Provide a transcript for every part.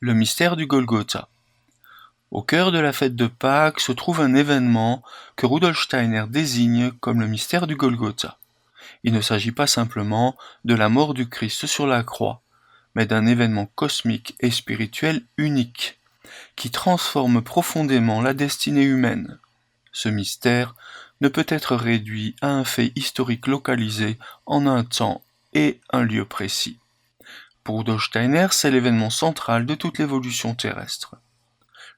Le mystère du Golgotha. Au cœur de la fête de Pâques se trouve un événement que Rudolf Steiner désigne comme le mystère du Golgotha. Il ne s'agit pas simplement de la mort du Christ sur la croix, mais d'un événement cosmique et spirituel unique, qui transforme profondément la destinée humaine. Ce mystère ne peut être réduit à un fait historique localisé en un temps et un lieu précis. Pour Rudolf Steiner, c'est l'événement central de toute l'évolution terrestre.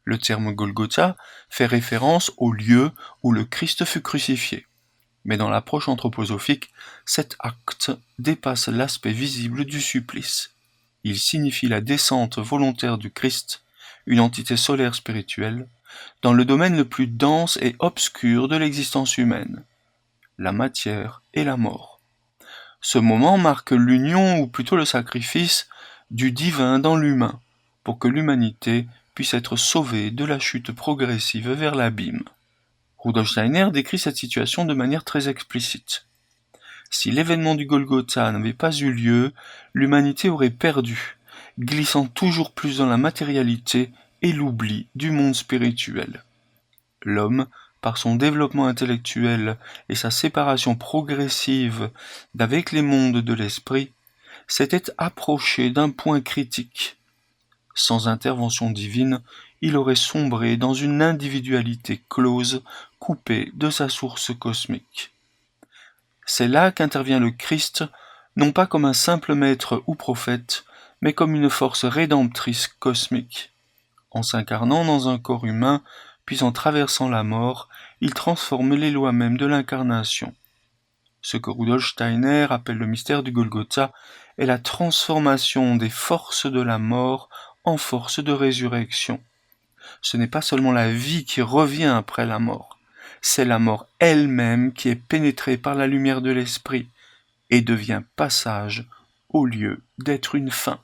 Le terme Golgotha fait référence au lieu où le Christ fut crucifié. Mais dans l'approche anthroposophique, cet acte dépasse l'aspect visible du supplice. Il signifie la descente volontaire du Christ, une entité solaire spirituelle, dans le domaine le plus dense et obscur de l'existence humaine, la matière et la mort. Ce moment marque l'union, ou plutôt le sacrifice, du divin dans l'humain, pour que l'humanité puisse être sauvée de la chute progressive vers l'abîme. Rudolf Steiner décrit cette situation de manière très explicite. Si l'événement du Golgotha n'avait pas eu lieu, l'humanité aurait perdu, glissant toujours plus dans la matérialité et l'oubli du monde spirituel. L'homme, par son développement intellectuel et sa séparation progressive d'avec les mondes de l'esprit, s'était approché d'un point critique. Sans intervention divine, il aurait sombré dans une individualité close, coupée de sa source cosmique. C'est là qu'intervient le Christ, non pas comme un simple maître ou prophète, mais comme une force rédemptrice cosmique. En s'incarnant dans un corps humain, puis en traversant la mort, il transforme les lois mêmes de l'incarnation. Ce que Rudolf Steiner appelle le mystère du Golgotha est la transformation des forces de la mort en forces de résurrection. Ce n'est pas seulement la vie qui revient après la mort, c'est la mort elle-même qui est pénétrée par la lumière de l'esprit et devient passage au lieu d'être une fin.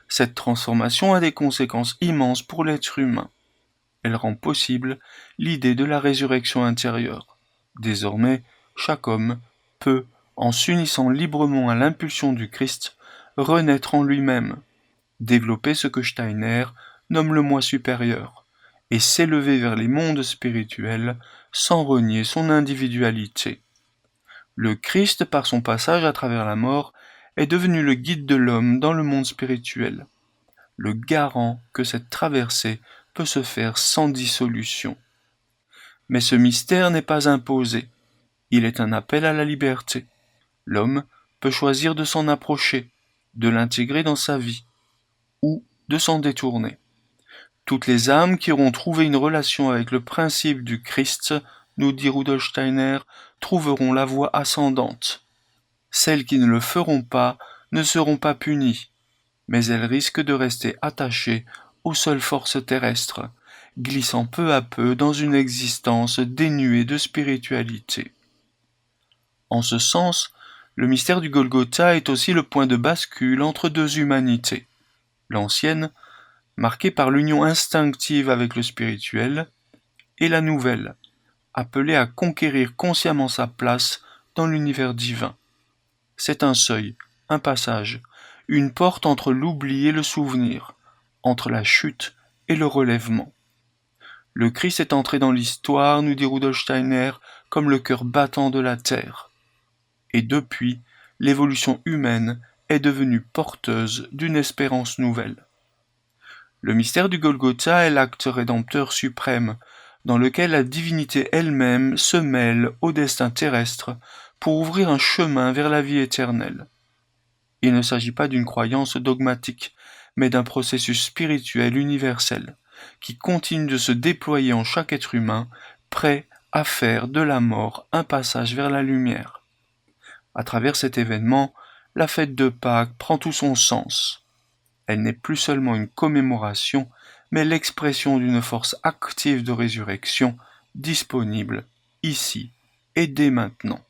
Cette transformation a des conséquences immenses pour l'être humain. Elle rend possible l'idée de la résurrection intérieure. Désormais, chaque homme peut, en s'unissant librement à l'impulsion du Christ, renaître en lui-même, développer ce que Steiner nomme le moi supérieur, et s'élever vers les mondes spirituels sans renier son individualité. Le Christ, par son passage à travers la mort, est devenu le guide de l'homme dans le monde spirituel, le garant que cette traversée peut se faire sans dissolution. Mais ce mystère n'est pas imposé, il est un appel à la liberté. L'homme peut choisir de s'en approcher, de l'intégrer dans sa vie, ou de s'en détourner. Toutes les âmes qui auront trouvé une relation avec le principe du Christ, nous dit Rudolf Steiner, trouveront la voie ascendante. Celles qui ne le feront pas ne seront pas punies, mais elles risquent de rester attachées aux seules forces terrestres, glissant peu à peu dans une existence dénuée de spiritualité. En ce sens, le mystère du Golgotha est aussi le point de bascule entre deux humanités. L'ancienne, marquée par l'union instinctive avec le spirituel, et la nouvelle, appelée à conquérir consciemment sa place dans l'univers divin. C'est un seuil, un passage, une porte entre l'oubli et le souvenir, entre la chute et le relèvement. Le Christ est entré dans l'histoire, nous dit Rudolf Steiner, comme le cœur battant de la terre. Et depuis, l'évolution humaine est devenue porteuse d'une espérance nouvelle. Le mystère du Golgotha est l'acte rédempteur suprême, dans lequel la divinité elle-même se mêle au destin terrestre pour ouvrir un chemin vers la vie éternelle. Il ne s'agit pas d'une croyance dogmatique, mais d'un processus spirituel universel, qui continue de se déployer en chaque être humain, prêt à faire de la mort un passage vers la lumière. À travers cet événement, la fête de Pâques prend tout son sens. Elle n'est plus seulement une commémoration, mais l'expression d'une force active de résurrection disponible ici et dès maintenant.